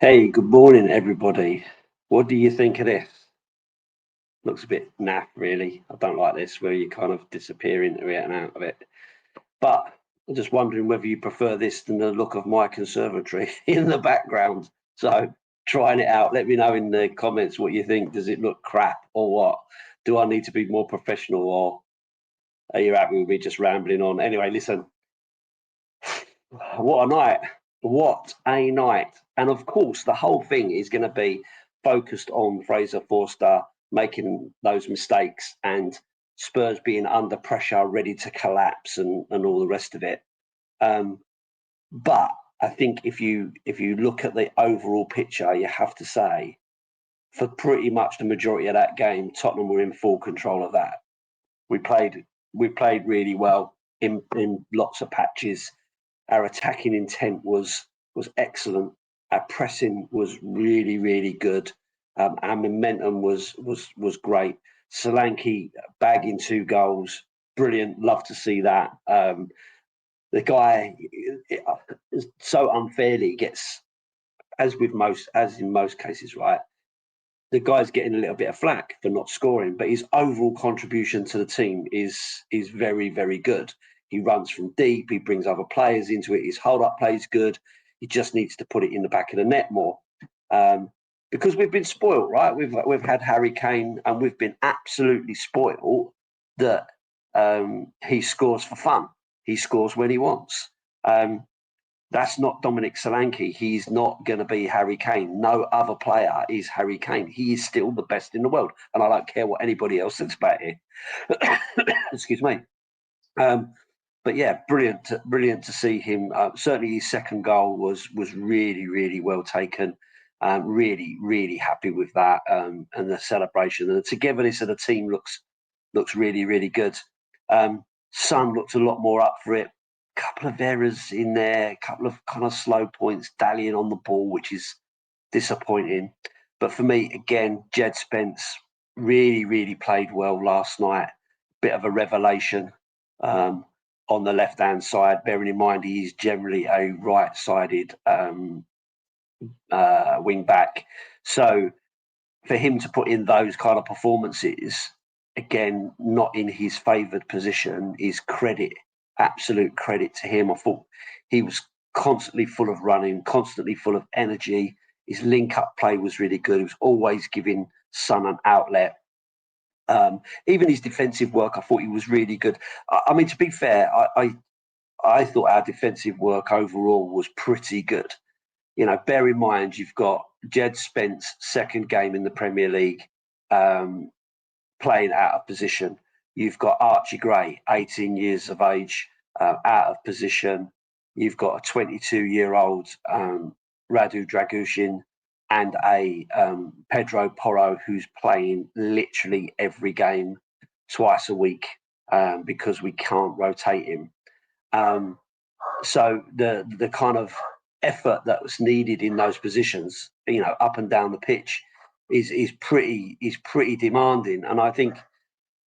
Hey, good morning, everybody. What do you think of this? Looks a bit naff, really. I don't like this, where you kind of disappear into it and out of it. But I'm just wondering whether you prefer this than the look of my conservatory in the background. So, trying it out. Let me know in the comments what you think. Does it look crap or what? Do I need to be more professional, or are you happy with me just rambling on? Anyway, listen, what a night. What a night. And of course, the whole thing is going to be focused on Fraser Forster making those mistakes and Spurs being under pressure, ready to collapse and all the rest of it. Um, but I think if you look at the overall picture, you have to say for pretty much the majority of that game, Tottenham were in full control of that. We played we played really well in lots of patches. Our attacking intent was excellent. Our pressing was really, really good. Our momentum was great. Solanke bagging 2 goals, brilliant. Love to see that. The guy so unfairly gets, as in most cases, right? The guy's getting a little bit of flack for not scoring, but his overall contribution to the team is very, very good. He runs from deep, he brings other players into it, his hold up play is good. He just needs to put it in the back of the net more. Um, because we've been spoiled, right? We've had Harry Kane and we've been absolutely spoiled that he scores for fun. He scores when he wants. Um, that's not Dominic Solanke. He's not going to be Harry Kane. No other player is Harry Kane. He is still the best in the world, and I don't care what anybody else thinks about it. Excuse me. Um, but yeah, brilliant to see him. Certainly, his second goal was really, really well taken. Really happy with that, and the celebration and the togetherness of the team looks really, really good. Son looks a lot more up for it. Couple of errors in there, a couple of kind of slow points, dallying on the ball, which is disappointing. But for me, again, Jed Spence really played well last night. Bit of a revelation on the left hand side, bearing in mind he's generally a right sided wing back. So for him to put in those kind of performances, again, not in his favoured position, is credit, absolute credit to him. I thought he was constantly full of running, constantly full of energy. His link up play was really good. He was always giving Son an outlet. Even his defensive work, I thought he was really good. I mean, to be fair, I thought our defensive work overall was pretty good. You know, bear in mind you've got Jed Spence, second game in the Premier League, um, playing out of position. You've got Archie Gray, 18 years of age, out of position. You've got a 22-year-old Radu Dragushin and a Pedro Porro who's playing literally every game twice a week because we can't rotate him. Um, so the kind of effort that was needed in those positions, you know, up and down the pitch, is pretty demanding. And I think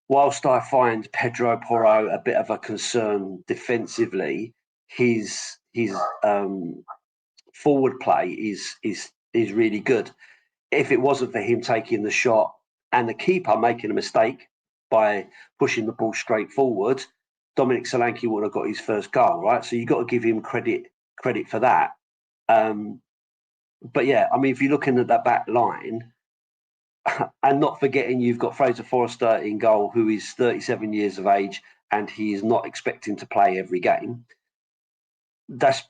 whilst I find Pedro Porro a bit of a concern defensively, his forward play is really good. If it wasn't for him taking the shot and the keeper making a mistake by pushing the ball straight forward, Dominic Solanke would have got his first goal, right? So you've got to give him credit for that. Um, but yeah, I mean, if you're looking at that back line, and not forgetting you've got Fraser Forster in goal, who is 37 years of age, and he is not expecting to play every game. That's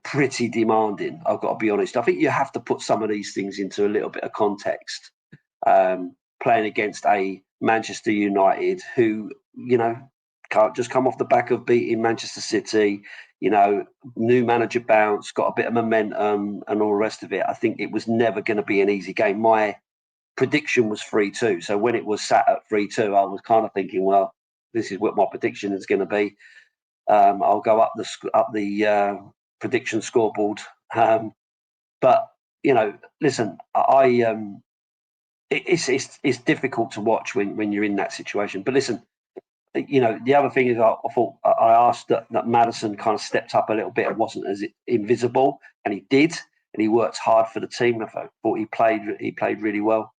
pretty demanding. I've got to be honest. I think you have to put some of these things into a little bit of context. Playing against a Manchester United who can't just come off the back of beating Manchester City. New manager bounce, got a bit of momentum, and all the rest of it. I think it was never going to be an easy game. My prediction was 3-2. So when it was sat at 3-2, I was kind of thinking, well, this is what my prediction is going to be. I'll go up the prediction scoreboard. But listen, it's difficult to watch when you're in that situation. But listen, the other thing is I thought I asked that Maddison kind of stepped up a little bit and wasn't as invisible, and he did. and he worked hard for the team. I thought he played really well.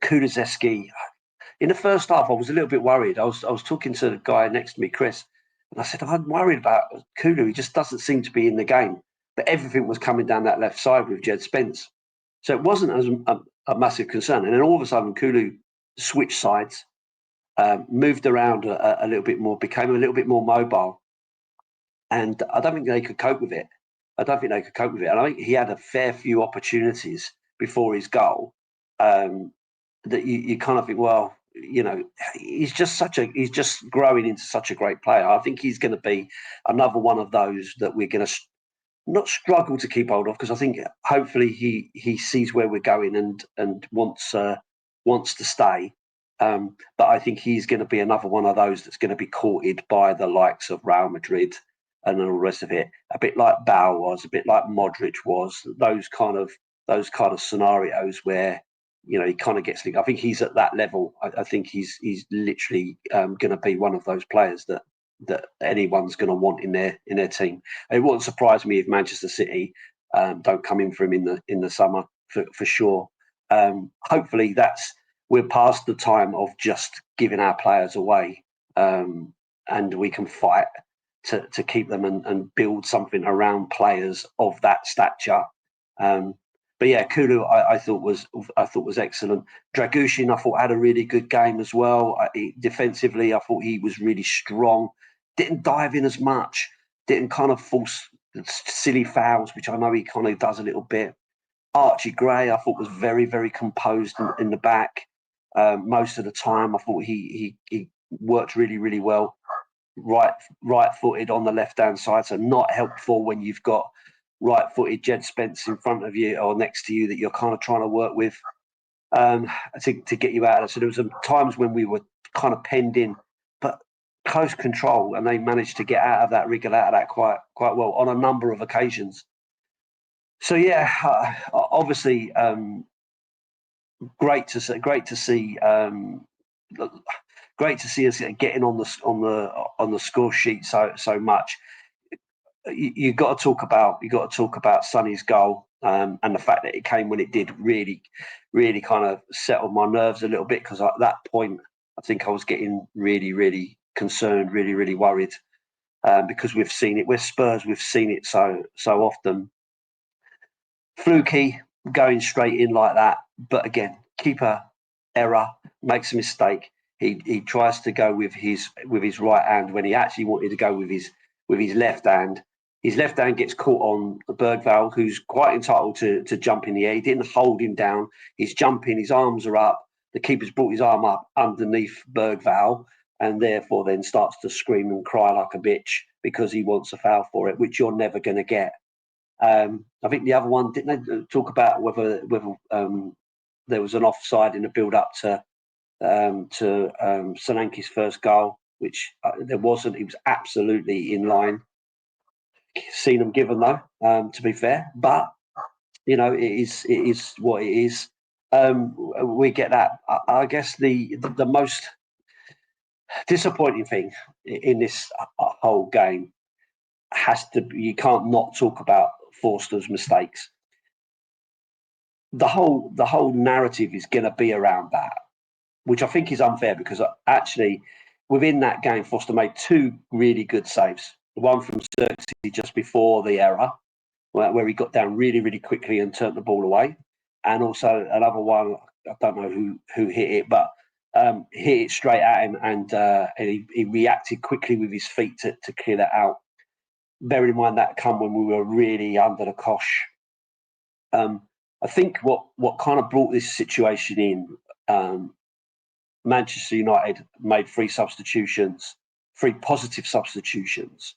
Kulusevski, in the first half, I was a little bit worried. I was talking to the guy next to me, Chris, and I said, I'm worried about Kulu. He just doesn't seem to be in the game. But everything was coming down that left side with Jed Spence. So it wasn't as a massive concern. And then all of a sudden, Kulu switched sides, moved around a little bit more, became a little bit more mobile. And I don't think they could cope with it. And I think he had a fair few opportunities before his goal that you kind of think, well, he's just growing into such a great player. I think he's going to be another one of those that we're going to not struggle to keep hold of, because I think hopefully he sees where we're going and wants to stay. But I think he's going to be another one of those that's going to be courted by the likes of Real Madrid and all the rest of it. A bit like Bale was, a bit like Modric was. Those kind of scenarios where he kind of gets linked. I think he's at that level. I think he's literally going to be one of those players that anyone's going to want in their team. It wouldn't surprise me if Manchester City don't come in for him in the summer for sure. Hopefully we're past the time of just giving our players away, and we can fight to keep them and build something around players of that stature. But yeah, Kulu I thought was excellent. Dragushin I thought had a really good game as well. Defensively, I thought he was really strong. Didn't dive in as much. Didn't kind of force silly fouls, which I know he kind of does a little bit. Archie Gray I thought was very, very composed in the back most of the time. I thought he worked really, really well. Right-footed on the left-hand side, so not helpful when you've got right-footed Jed Spence in front of you or next to you that you're kind of trying to work with to get you out of it. So there was some times when we were kind of penned in, but close control, and they managed to get out of that, wriggle out of that quite well on a number of occasions. So yeah, obviously great to see. Great to see us getting on the score sheet so much. You got to talk about Sonny's goal and the fact that it came when it did. Really, really kind of settled my nerves a little bit, because at that point I think I was getting really, really concerned, really, really worried, because we've seen it. We're Spurs. We've seen it so often. Fluky going straight in like that, but again, keeper error, makes a mistake. He tries to go with his right hand when he actually wanted to go with his left hand. His left hand gets caught on Bergvall, who's quite entitled to jump in the air. He didn't hold him down. He's jumping, his arms are up. The keeper's brought his arm up underneath Bergvall, and therefore then starts to scream and cry like a bitch because he wants a foul for it, which you're never going to get. I think the other one, didn't they talk about whether there was an offside in the build-up to Solanke's first goal, which there wasn't. He was absolutely in line. Seen them given though, to be fair, but it is what it is. We get that. I guess the most disappointing thing in this whole game has to be, you can't not talk about Forster's mistakes. The whole narrative is going to be around that, which I think is unfair, because actually within that game, Forster made two really good saves. The one from Xerxes just before the error, where he got down really, really quickly and turned the ball away. And also another one, I don't know who hit it, but hit it straight at him, and he reacted quickly with his feet to clear that out. Bearing in mind that come when we were really under the cosh. I think what kind of brought this situation in, Manchester United made three positive substitutions.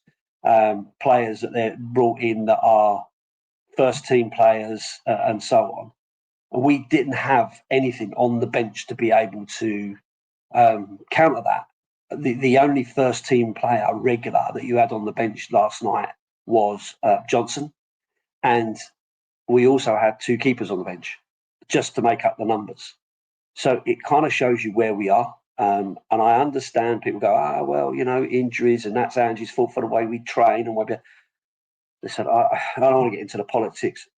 Players that they brought in that are first team players and so on. And we didn't have anything on the bench to be able to counter that. The only first team player regular that you had on the bench last night was Johnson, and we also had two keepers on the bench just to make up the numbers. So it kind of shows you where we are. And I understand people go, well, injuries, and that's Angie's fault for the way we train and whatever. listen, I don't want to get into the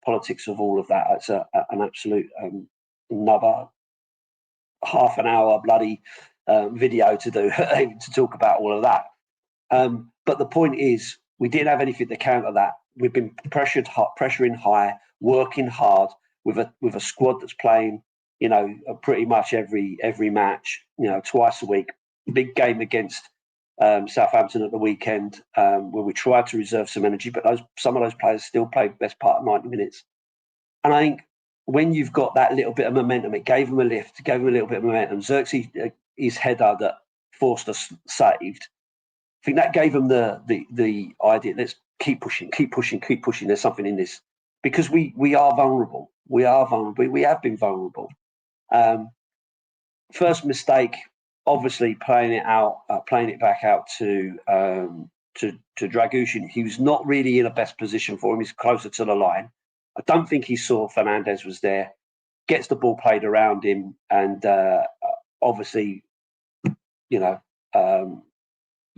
politics of all of that. It's an absolute another half an hour bloody video to do to talk about all of that. But the point is, we didn't have anything to counter that. We've been pressuring high, working hard with a squad that's playing, pretty much every match, twice a week. Big game against Southampton at the weekend, where we tried to reserve some energy, but some of those players still played the best part of 90 minutes. And I think when you've got that little bit of momentum, it gave them a lift, gave them a little bit of momentum. Xerxes, his header that Forster saved, I think that gave them the idea. Let's keep pushing. There's something in this, because we are vulnerable. We are vulnerable. We have been vulnerable. First mistake, obviously playing it back out to Dragushin. He was not really in a best position for him. He's closer to the line. I don't think he saw Fernandez was there. Gets the ball played around him, and obviously,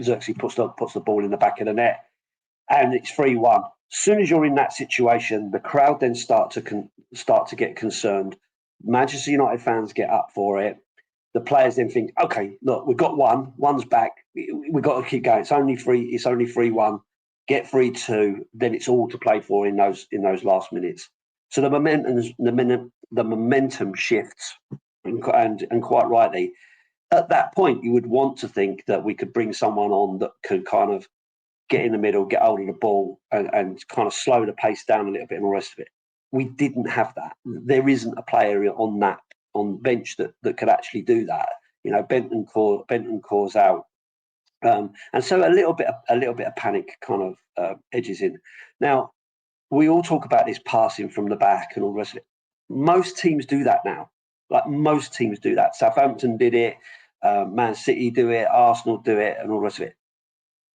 Xerxes puts the ball in the back of the net, and it's 3-1. As soon as you're in that situation, the crowd then start to get concerned. Manchester United fans get up for it. The players then think, okay, look, we've got one's back. We've got to keep going. It's only 3-1. Get 3-2. Then it's all to play for in those last minutes. So the momentum shifts, and quite rightly. At that point, you would want to think that we could bring someone on that could kind of get in the middle, get hold of the ball, and kind of slow the pace down a little bit and all the rest of it. We didn't have that. There isn't a player on bench that could actually do that. Bentoncourt's out, and so a little bit of panic kind of edges in. Now, we all talk about this passing from the back and all the rest of it. Most teams do that now. Like, most teams do that. Southampton did it, Man City do it, Arsenal do it, and all the rest of it.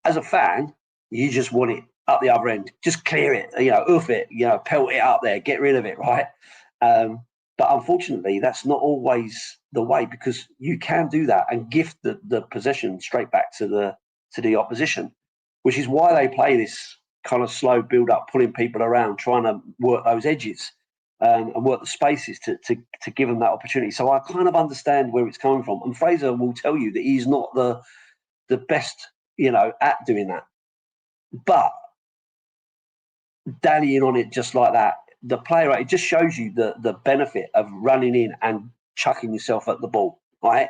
As a fan, you just want it up the other end. Just clear it, oof it, pelt it up there, get rid of it, right? But unfortunately, that's not always the way, because you can do that and gift the possession straight back to the opposition, which is why they play this kind of slow build-up, pulling people around, trying to work those edges and work the spaces to give them that opportunity. So I kind of understand where it's coming from. And Fraser will tell you that he's not the best, at doing that. But dallying on it just like that, the player, it just shows you the benefit of running in and chucking yourself at the ball, right?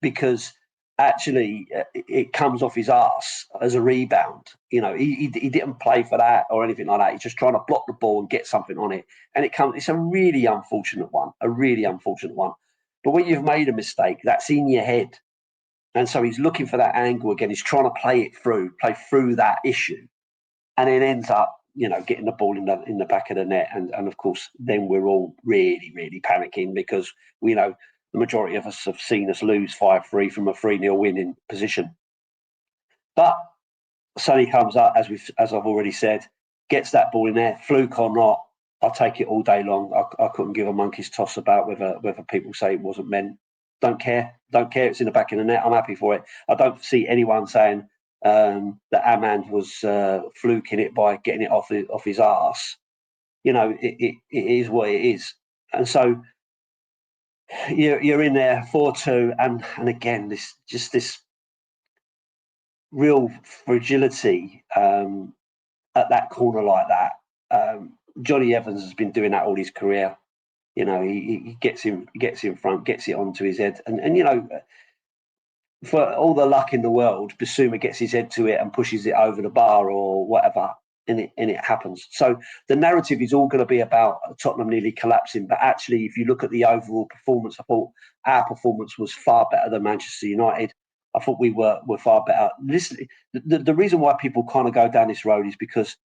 Because actually it comes off his arse as a rebound. He didn't play for that or anything like that. He's just trying to block the ball and get something on it. And it's a really unfortunate one, But when you've made a mistake, that's in your head. And so he's looking for that angle again. He's trying to play through that issue. And it ends up, getting the ball in the back of the net. And of course, then we're all really, really panicking, because we know the majority of us have seen us lose 5-3 from a 3-0 winning position. But Sonny comes up, as I've already said, gets that ball in there, fluke or not. I'll take it all day long. I couldn't give a monkey's toss about whether people say it wasn't meant. Don't care. It's in the back of the net. I'm happy for it. I don't see anyone saying that Amand was fluking it by getting it off his arse. It is what it is. And so you're in there 4-2, and again this real fragility at that corner like that. Johnny Evans has been doing that all his career. He gets in front, gets it onto his head, and for all the luck in the world, Basuma gets his head to it and pushes it over the bar or whatever, and it happens. So the narrative is all going to be about Tottenham nearly collapsing. But actually, if you look at the overall performance, I thought our performance was far better than Manchester United. I thought we were far better. The reason why people kind of go down this road is because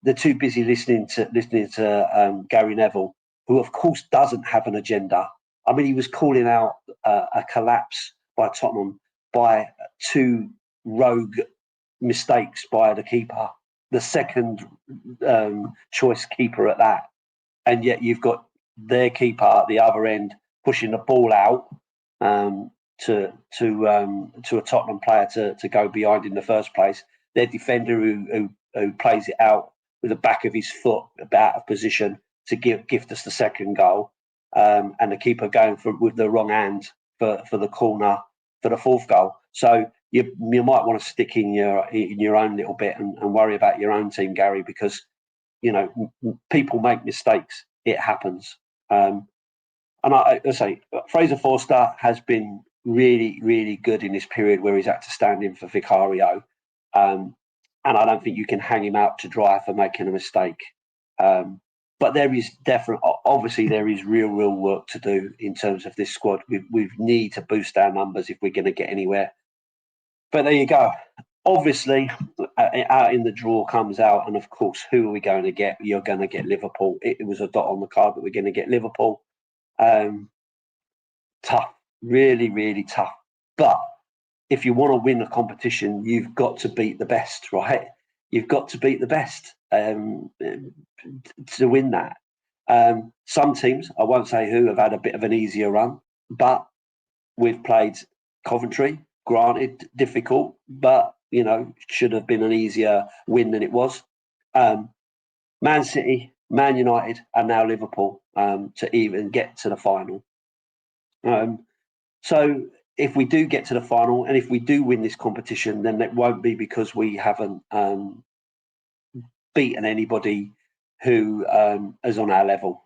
they're too busy listening to Gary Neville, who of course doesn't have an agenda. I mean, he was calling out a collapse by Tottenham by two rogue mistakes by the keeper, the second choice keeper at that. And yet you've got their keeper at the other end pushing the ball out to a Tottenham player to go behind in the first place. Their defender who plays it out with the back of his foot out of position to gift us the second goal, and the keeper going with the wrong hand for the corner for the fourth goal. So you might want to stick in your own little bit and worry about your own team, Gary, because people make mistakes. It happens. And I say Fraser Forster has been really, really good in this period where he's had to stand in for Vicario. And I don't think you can hang him out to dry for making a mistake. But there is obviously there is real work to do in terms of this squad. We need to boost our numbers if we're going to get anywhere. But there you go. Obviously, out in the draw comes out, and of course, who are we going to get? You're going to get Liverpool. It was a dot on the card that we're going to get Liverpool. Tough, really, really tough. But if you want to win a competition, you've got to beat the best, right? You've got to beat the best to win that. Some teams, I won't say who, have had a bit of an easier run, but we've played Coventry, granted difficult, but should have been an easier win than it was. Man City, Man United, and now Liverpool to even get to the final. So if we do get to the final, and if we do win this competition, then it won't be because we haven't beaten anybody who is on our level.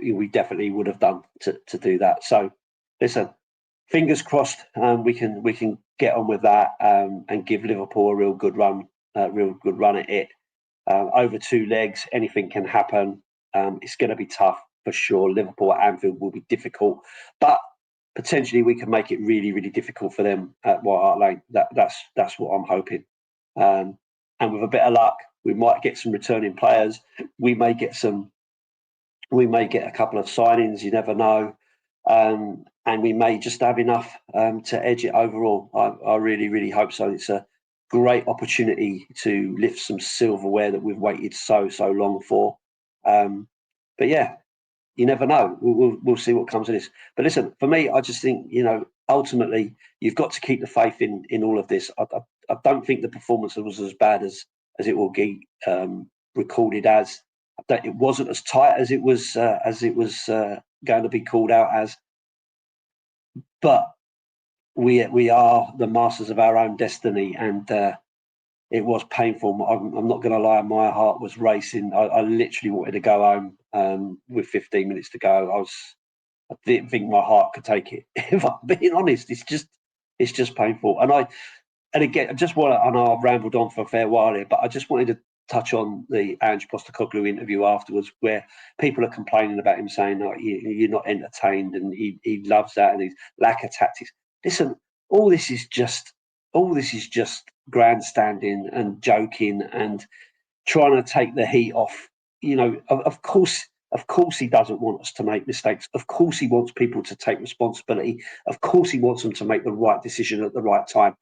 We definitely would have done to do that. So listen, fingers crossed, we can get on with that and give Liverpool a real good run at it. Over 2 legs, anything can happen. It's going to be tough for sure. Liverpool at Anfield will be difficult, but potentially we can make it really, really difficult for them at White Hart Lane. That's what I'm hoping. And with a bit of luck, we might get some returning players. We may get a couple of signings. You never know. And we may just have enough to edge it overall. I really, really hope so. It's a great opportunity to lift some silverware that we've waited so long for. But yeah, you never know. We'll see what comes of this. But listen, for me, I just think ultimately you've got to keep the faith in all of this. I don't think the performance was as bad as it will be recorded as. It wasn't as tight as it was going to be called out as. But we are the masters of our own destiny, and it was painful. I'm not going to lie, my heart was racing. I literally wanted to go home with 15 minutes to go. I didn't think my heart could take it. If I'm being honest, it's just painful. And again, I know I've rambled on for a fair while here, but I just wanted to touch on the Ange Postecoglou interview afterwards, where people are complaining about him saying, "Oh, you're not entertained," and he loves that, and his lack of tactics. Listen, all this is just grandstanding and joking and trying to take the heat off. Of course he doesn't want us to make mistakes. Of course he wants people to take responsibility. Of course he wants them to make the right decision at the right time.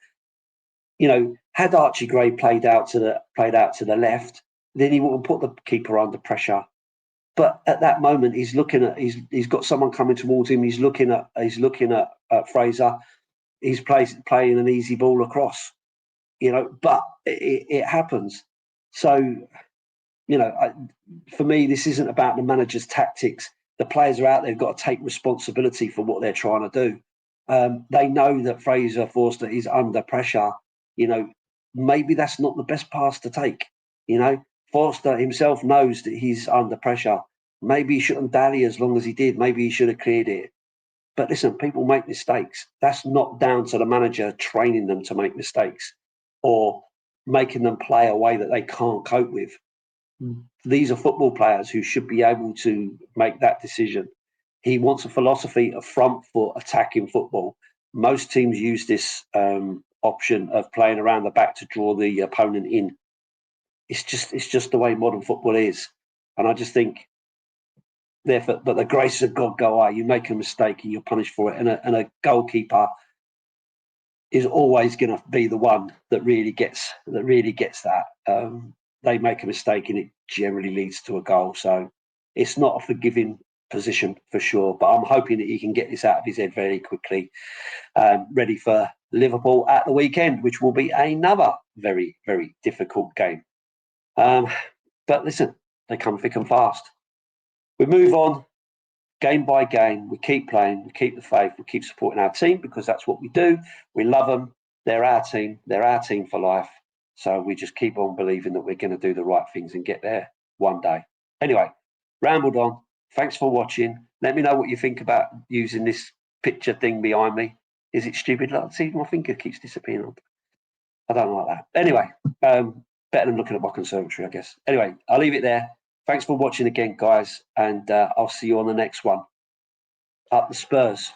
Had Archie Gray played out to the left, then he wouldn't put the keeper under pressure. But at that moment, he's got someone coming towards him. He's looking at Fraser. He's playing an easy ball across. But it happens. So, for me, this isn't about the manager's tactics. The players are out there, they've got to take responsibility for what they're trying to do. They know that Fraser Forster is under pressure. Maybe that's not the best pass to take. Forster himself knows that he's under pressure. Maybe he shouldn't dally as long as he did. Maybe he should have cleared it. But listen, people make mistakes. That's not down to the manager training them to make mistakes or making them play a way that they can't cope with. These are football players who should be able to make that decision. He wants a philosophy of front foot attacking football. Most teams use this option of playing around the back to draw the opponent in. It's just the way modern football is. And I just think, therefore, but the grace of God go, you make a mistake and you're punished for it. And a goalkeeper is always going to be the one that really gets that. They make a mistake and it generally leads to a goal. So it's not a forgiving position for sure. But I'm hoping that he can get this out of his head very quickly, ready for Liverpool at the weekend, which will be another very, very difficult game. But listen, they come thick and fast. We move on game by game. We keep playing. We keep the faith. We keep supporting our team because that's what we do. We love them. They're our team. They're our team for life. So we just keep on believing that we're going to do the right things and get there one day. Anyway, rambled on. Thanks for watching. Let me know what you think about using this picture thing behind me. Is it stupid? See, my finger keeps disappearing. I don't like that. Anyway, better than looking at my conservatory, I guess. Anyway, I'll leave it there. Thanks for watching again, guys, and I'll see you on the next one. Up the Spurs.